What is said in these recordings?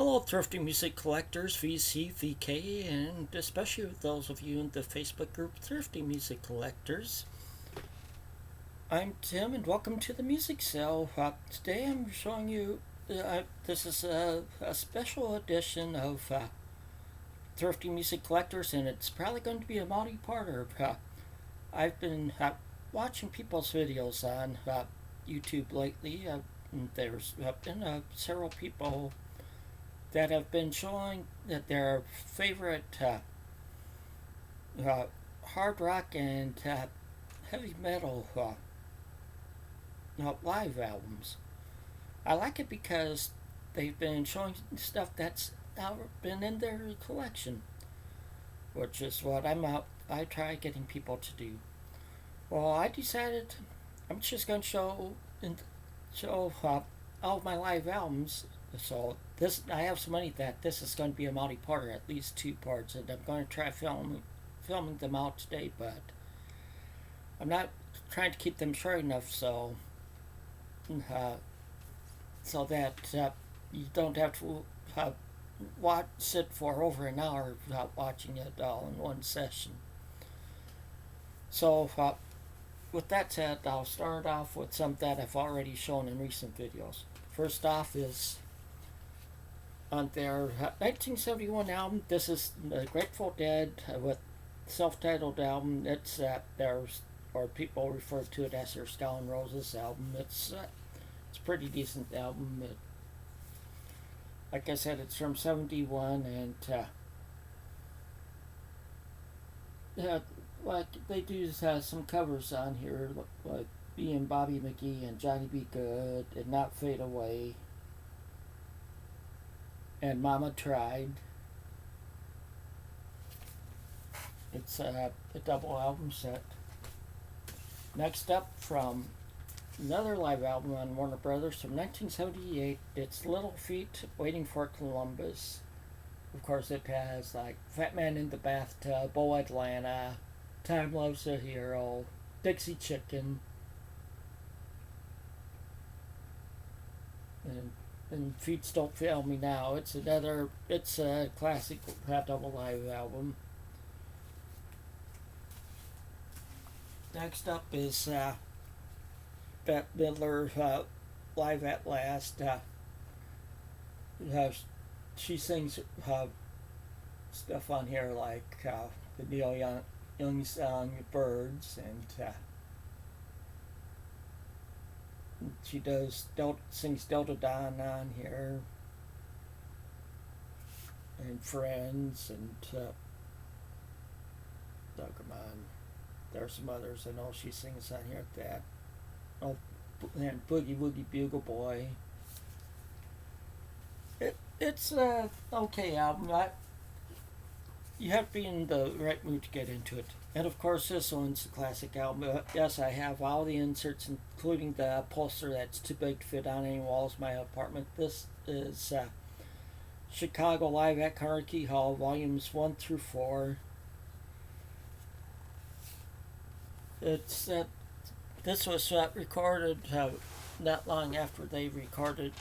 Hello, Thrifty Music Collectors, VC, VK, and especially those of you in the Facebook group Thrifty Music Collectors. I'm Tim, and welcome to the music sale. Today I'm showing you, this is a special edition of Thrifty Music Collectors, and it's probably going to be a multi-parter. I've been watching people's videos on YouTube lately. There's been several people that have been showing that their favorite hard rock and heavy metal live albums. I like it because they've been showing stuff that's been in their collection, which is what I try getting people to do. Well, I decided I'm just going to show all of my live albums. So I have so many that this is going to be a multi-parter, at least 2 parts, and I'm going to try filming them out today, but I'm not trying to keep them short enough so that you don't have to sit for over an hour watching it all in one session. So with that said, I'll start off with some that I've already shown in recent videos. First off is on their 1971 album. This is the Grateful Dead with self-titled album. It's or people refer to it as their Skull and Roses album. It's a pretty decent album. Like I said, it's from '71, and like they do some covers on here, like being Bobby McGee and Johnny B. Good and Not Fade Away and Mama Tried. It's a double album set. Next up, from another live album on Warner Brothers from 1978, it's Little Feat, Waiting for Columbus. Of course, it has like Fat Man in the Bathtub, Oh Atlanta, Time Loves a Hero, Dixie Chicken, and Feet Don't Fail Me Now. It's a classic double live album. Next up is Bette Midler, Live at Last. She sings stuff on here like the Neil Young song Birds, and she sings Delta Dawn on here, and Friends, and come on, there's some others I know she sings on here. That and Boogie Woogie Bugle Boy. It's a okay album. You have to be in the right mood to get into it. And of course, this one's a classic album. Yes, I have all the inserts, including the poster that's too big to fit on any walls in my apartment. This is Chicago Live at Carnegie Hall, volumes 1 through 4. This was recorded not long after they recorded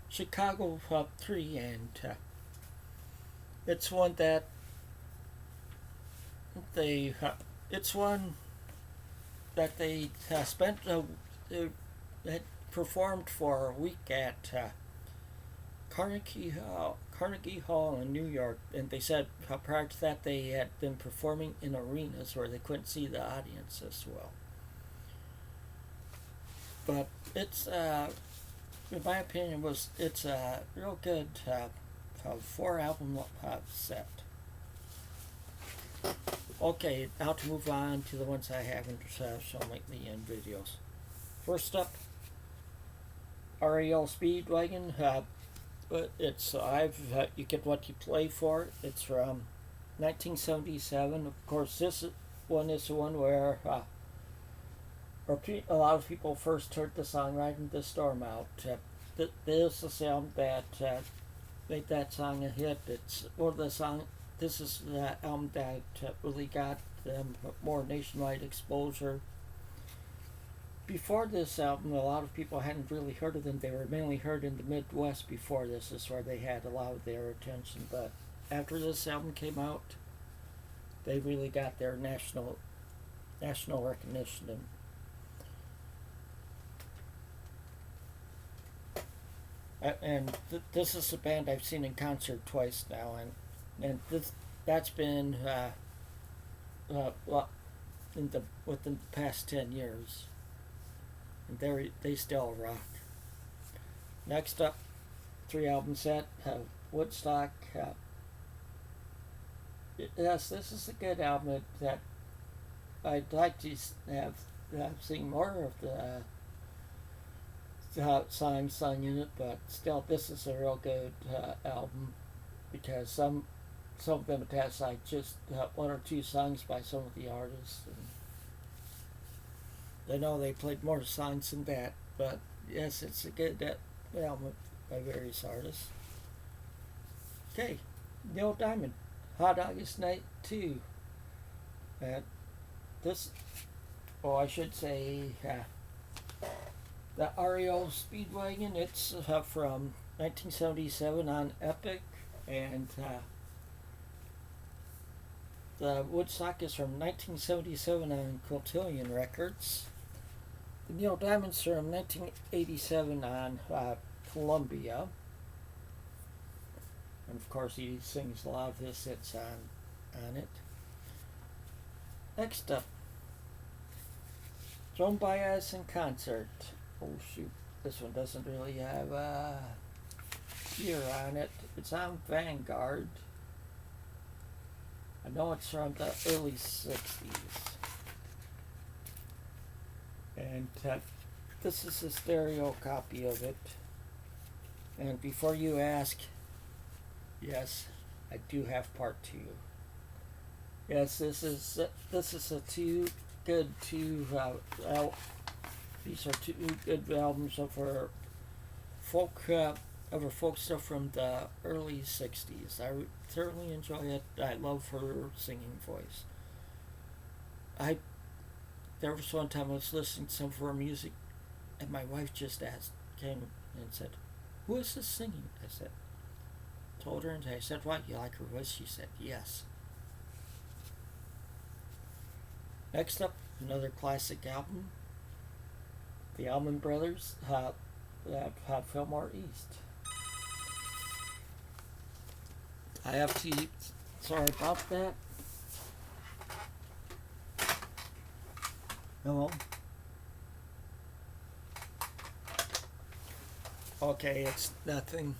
Chicago 3, and it's one that they spent that performed for a week at Carnegie Hall in New York, and they said prior to that they had been performing in arenas where they couldn't see the audience as well. But it's in my opinion it's a real good 4 album set. Okay, now to move on to the ones I haven't shown lately in videos. First up, REO Speedwagon. But it's you get what you play for. It's from 1977. Of course, this one is the one where a lot of people first heard the song Riding the Storm Out. This is the album that made that song a hit. It's one of the song. This is the album that really got them more nationwide exposure. before this album, a lot of people hadn't really heard of them. They were mainly heard in the Midwest before this. Is where they had a lot of their attention. But after this album came out, they really got their national recognition. This is a band I've seen in concert twice now, and that's been well, within the past 10 years, and they still rock. Next up, 3 album set, Woodstock. Yes, this is a good album that I'd like to have seen more of the songs sung in it, but still, this is a real good album, because some of them it has like just 1 or 2 songs by some of the artists. And I know they played more songs than that, but yes, it's a good album by various artists. Okay, Neil Diamond, Hot August Night 2. And this, oh, I should say, the REO Speedwagon, it's from 1977 on Epic, and the Woodstock is from 1977 on Cotillion Records. The Neil Diamond's from 1987 on Columbia. And of course he sings a lot of his hits on it. Next up, Joan Baez in concert. Oh shoot, this one doesn't really have a year on it. It's on Vanguard. I know it's from the early 60s. And this is a stereo copy of it. And before you ask, yes, I do have part 2. Yes, this is a these are 2 good albums of her folk stuff from the early 60s. I thoroughly enjoy it. I love her singing voice. There was one time I was listening to some of her music, and my wife just came and said, "Who is this singing?" Told her, and I said, "What, you like her voice?" She said, "Yes." Next up, another classic album, the Allman Brothers, Fillmore East. I have to, sorry about that. Hello? Okay, it's nothing.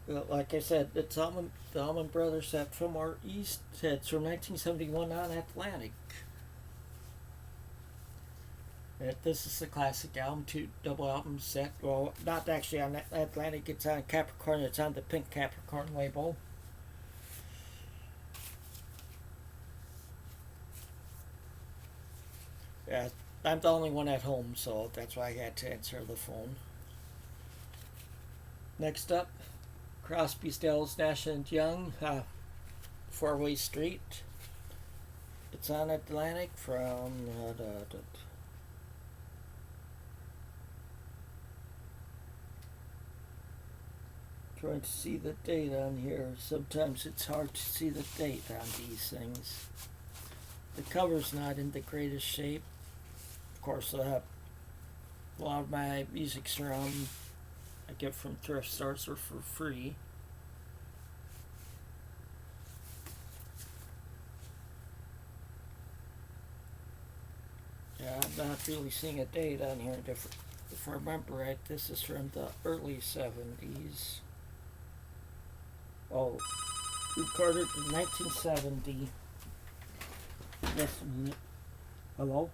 Like I said, it's the Allman Brothers at Fillmore East. It's from 1971 on Atlantic. This is the classic album, 2 double album set. Well, not actually on Atlantic, it's on Capricorn. It's on the Pink Capricorn label. Yeah, I'm the only one at home, so that's why I had to answer the phone. Next up, Crosby, Stills, Nash and Young, 4-Way Street. It's on Atlantic from trying to see the date on here. Sometimes it's hard to see the date on these things. The cover's not in the greatest shape. Of course, a lot of my music's around I get from thrift stores or for free. Yeah, I'm not really seeing a date on here. If I remember right, this is from the early 70s. Oh, recorded in 1970. Just a minute. Hello?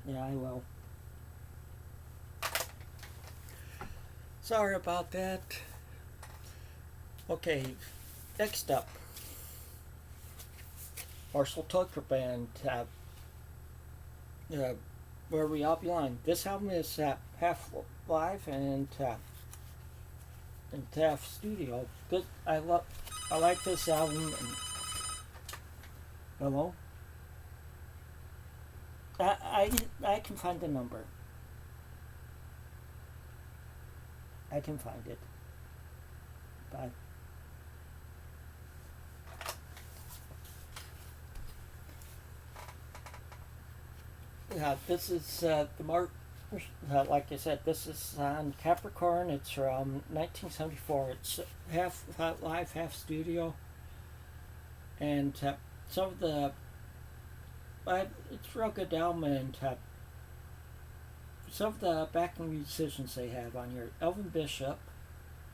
Yeah, I will. Sorry about that. Okay, next up, Marshall Tucker Band, Where We All Belong. This album is half live and in Taft Studio. This, I like this album. And, hello? I can find the number. I can find it. Bye. This is the Mark. Like I said, this is on Capricorn. It's from 1974. It's half live, half studio, and some of the. It's a real good album, and some of the backing musicians they have on here. Elvin Bishop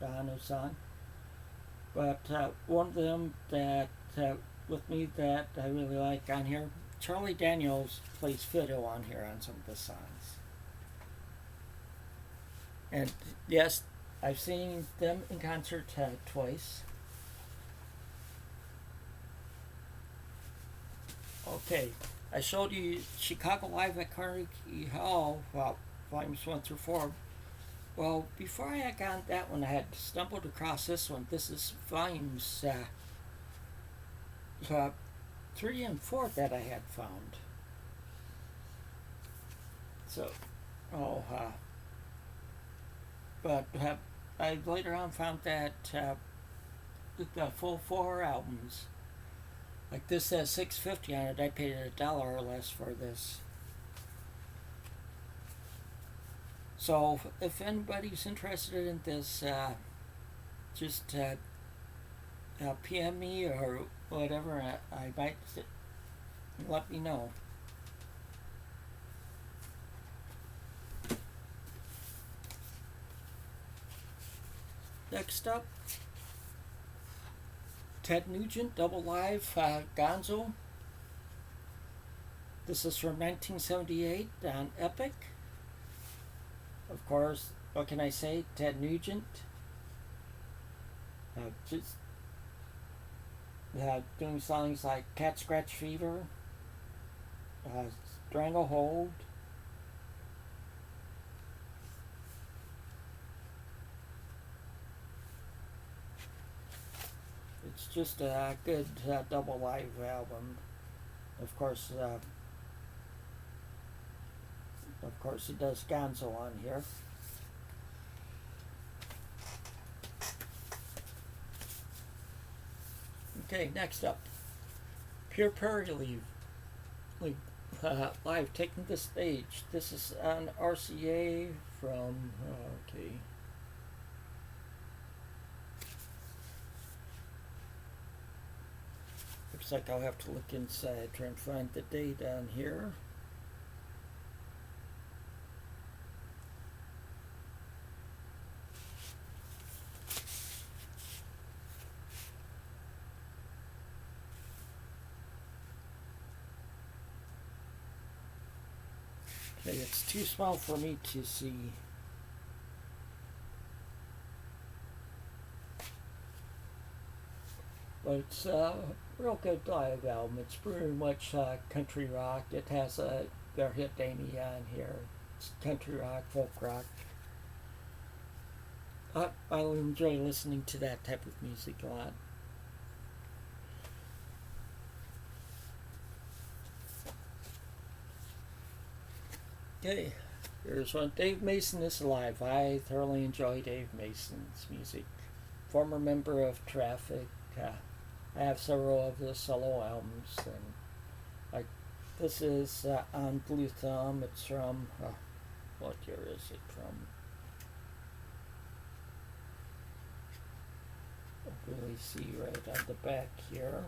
on a song, but one of them that with me that I really like on here. Charlie Daniels plays fiddle on here on some of the songs. And yes, I've seen them in concert twice. Okay, I showed you Chicago Live at Carnegie Hall, volumes 1 through 4. Well, before I had gotten that one, I had stumbled across this one. This is volumes 3 and 4 that I had found. So, but I later on found that the full 4 albums, like this has $6.50 on it. I paid $1 or less for this. So if anybody's interested in this, just PM me or whatever. I might let me know. Next up, Ted Nugent, Double Live, Gonzo. This is from 1978 on Epic. Of course, what can I say? Ted Nugent. Just doing songs like Cat Scratch Fever, Stranglehold. It's just a good double live album. Of course, he does Gonzo on here. Okay, next up, Pure Prairie Live, taking the stage. This is on RCA from, okay. Looks like I'll have to look inside, try and find the date on here. Okay, it's too small for me to see. But it's a real good live album. It's pretty much country rock. It has their hit Amy on here. It's country rock, folk rock. I'll enjoy listening to that type of music a lot. Okay, here's one. Dave Mason is alive. I thoroughly enjoy Dave Mason's music. Former member of Traffic. I have several of his solo albums, and like this is on Blue Thumb. It's from what year is it from? I'll really see right on the back here.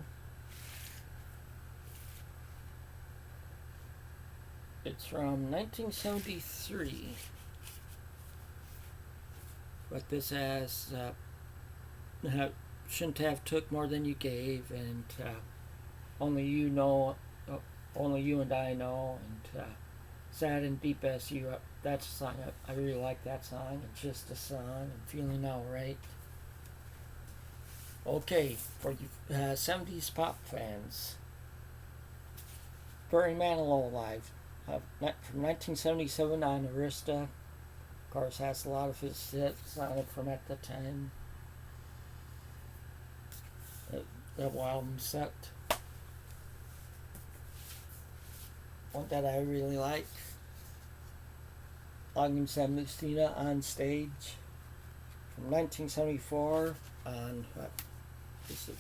It's from 1973. But this has shouldn't have took more than you gave, and only you know, only you and I know, and sad and deep as you. That's a song I really like. That song. It's just a song. I'm feeling alright. Okay, for you 70s pop fans, Barry Manilow Live. From 1977 on Arista. Of course, has a lot of his hits on it from at the time. Double album set. One that I really like. Logging San Lucina on Stage from 1974 on this is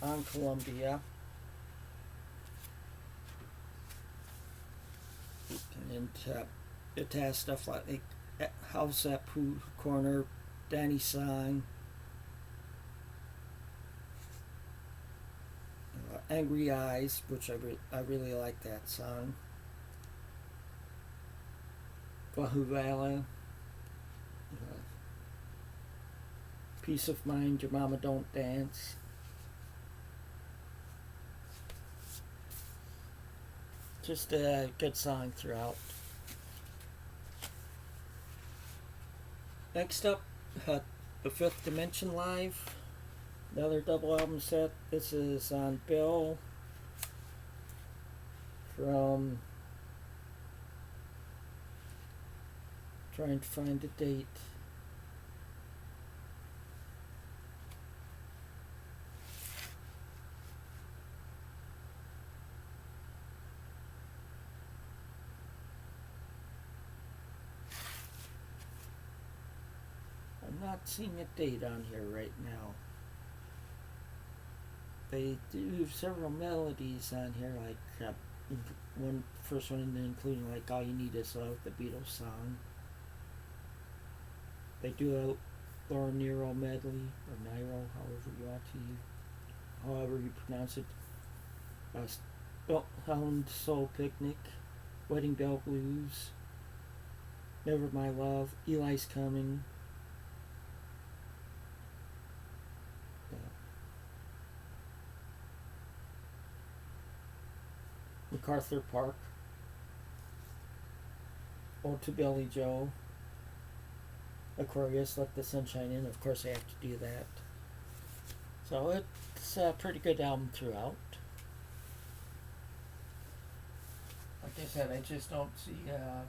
on Columbia. And it has stuff like House at Pooh Corner, Danny Song, Angry Eyes, which I really like that song. Wahuvala, Peace of Mind, Your Mama Don't Dance. Just a good song throughout. Next up, the Fifth Dimension Live. Another double album set. This is on Bill from, trying to find a date. I'm not seeing a date on here right now. They do several melodies on here, like first one including like All You Need Is Love, the Beatles song. They do a Laura Nero medley, or Niro, however you pronounce it. Hound Soul Picnic, Wedding Bell Blues, Never My Love, Eli's Coming. MacArthur Park, Ode to Billy Joe, Aquarius, Let the Sunshine In. Of course, I have to do that. So it's a pretty good album throughout. Like I said, I just don't see a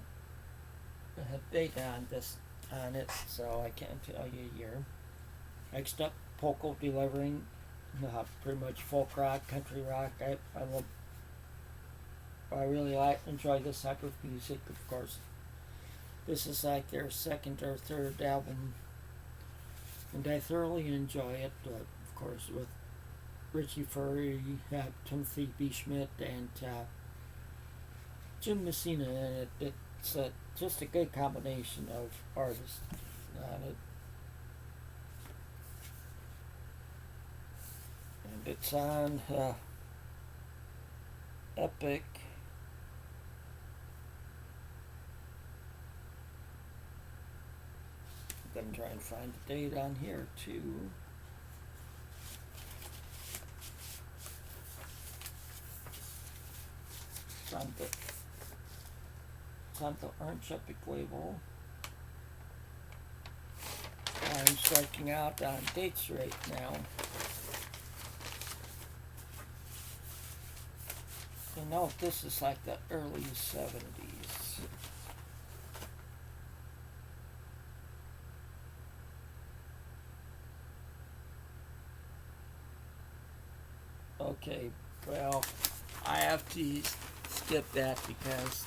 date on it, so I can't tell you a year. Next up, Poco Delivering, pretty much folk rock, country rock. I really enjoy this type of music. Of course, this is like their second or third album, and I thoroughly enjoy it. Of course, with Richie Furry, Timothy B. Schmidt, and Jim Messina, and it's just a good combination of artists on it. And it's on Epic. I'm trying to find the date on here too. It's on the Orange Epic label. I'm striking out on dates right now. You know, this is like the early 70s. Okay, well, I have to skip that because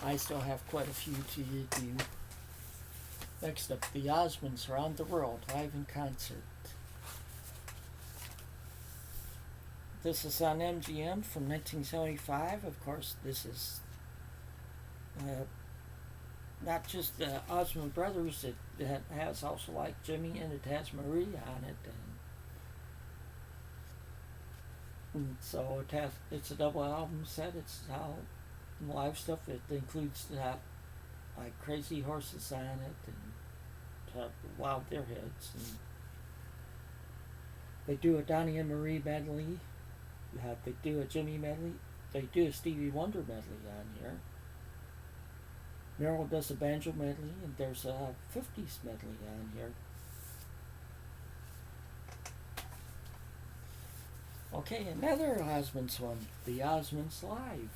I still have quite a few to do. Next up, the Osmonds Around the World, live in concert. This is on MGM from 1975. Of course, this is not just the Osmond Brothers. It has also like Jimmy, and it has Marie on it. And so it's a double album set. It's all live stuff. It includes like Crazy Horses on it and Wild Airheads. And they do a Donnie and Marie medley. They do a Jimmy medley. They do a Stevie Wonder medley on here. Merrill does a banjo medley, and there's a 50s medley on here. Okay, another Osmonds one, the Osmonds Live.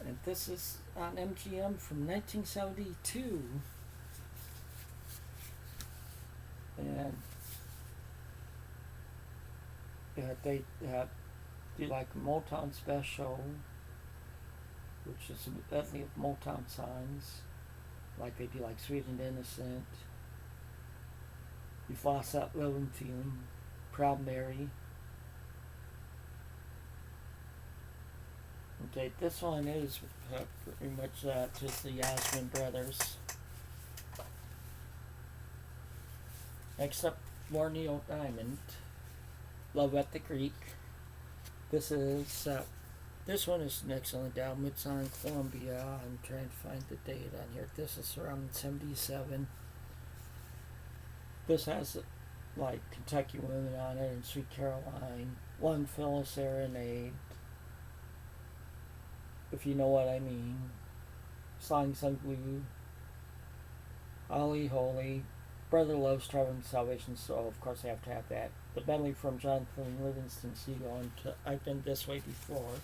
And this is on MGM from 1972. And they do like a Motown special, which is a medley of Motown songs. Like they do like Sweet and Innocent, You've Lost That Loving Feeling, Proud Mary. Okay, this one is pretty much just the Osmond Brothers. Next up, more Neil Diamond, Love at the Creek. This one is an excellent album. It's on Columbia. I'm trying to find the date on here. This is around 77. This has like Kentucky Women on it and Sweet Caroline, One Phyllis Serenade, If You Know What I Mean, Slang Sung Blue, Holly Holy, Brother Love's Traveling Salvation, so of course I have to have that. The medley from Jonathan Livingston Seagull, and I've Been This Way Before.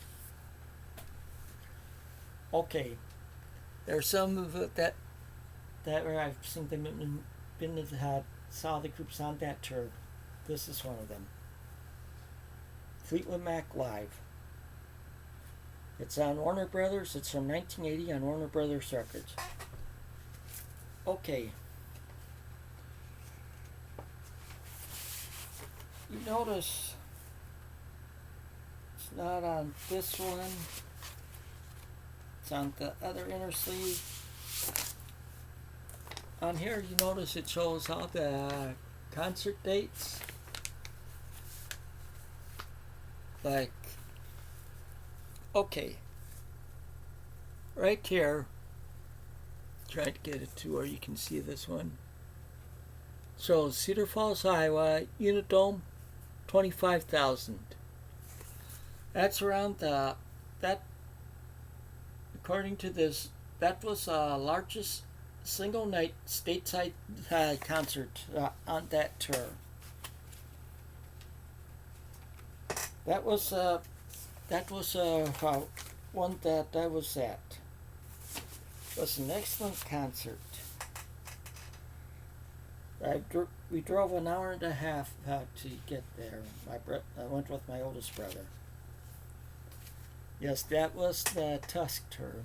Okay, there's some of it that where I've seen them saw the groups on that tour. This is one of them. Fleetwood Mac Live. It's on Warner Brothers. It's from 1980 on Warner Brothers Records. Okay. You notice it's not on this one. It's on the other inner sleeve. On here, you notice it shows all the concert dates. Like, okay, right here, try to get it to where you can see this one. So Cedar Falls, Iowa, Unidome, 25,000. That's around that. According to this, that was the largest single night stateside concert on that tour. That was one that I was at. It was an excellent concert. We drove an hour and a half to get there. I went with my oldest brother. Yes, that was the Tusk tour.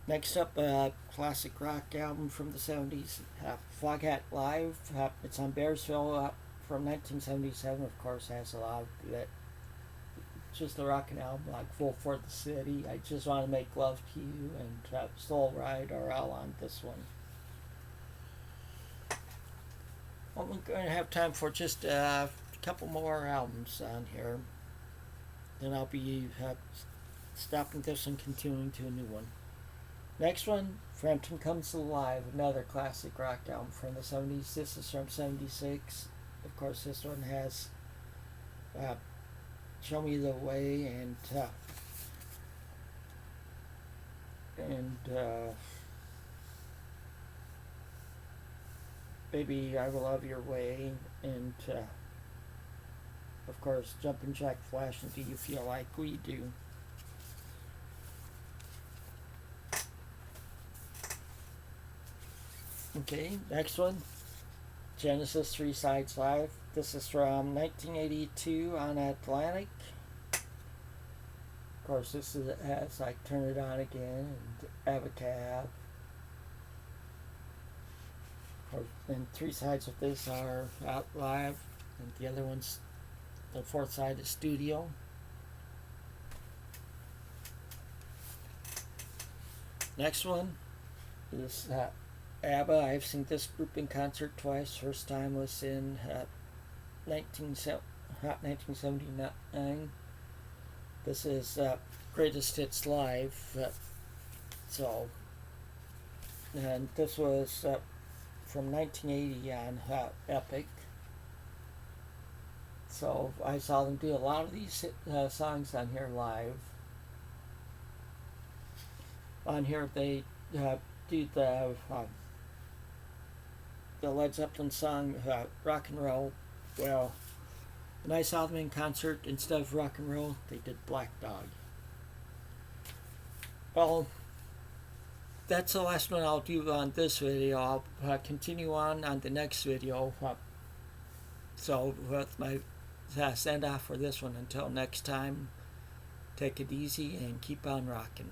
Next up, a classic rock album from the 70s, Foghat Live. It's on Bearsville from 1977. Of course, has a lot of that. Just a rockin' album like Full for the City, I Just Want to Make Love to You, and Soul Ride are all on this one. Well, we're going to have time for just a couple more albums on here. Then I'll be stopping this and continuing to a new one. Next one, Frampton Comes Alive, another classic rock album from the 70s. This is from 76. Of course, this one has Show Me the Way and Baby I Will Love Your Way, and of course Jumpin' Jack Flash and Do You Feel Like We Do. Okay, next one, Genesis 3 Sides Live. This is from 1982 on Atlantic. Of course, this has like Turn It On Again and Avatab. And 3 sides of this are out live, and the other one's, the 4th side is studio. Next one is ABBA. I've seen this group in concert twice. First time was in 1979. This is Greatest Hits Live. And this was from 1980 on Epic. So I saw them do a lot of these songs on here live. On here they do the Led Zeppelin song Rock and Roll. Well, When I saw them in concert, instead of rock and roll, they did Black Dog. Well, that's the last one I'll do on this video. I'll continue on the next video. So with my send off for this one, until next time, take it easy and keep on rocking.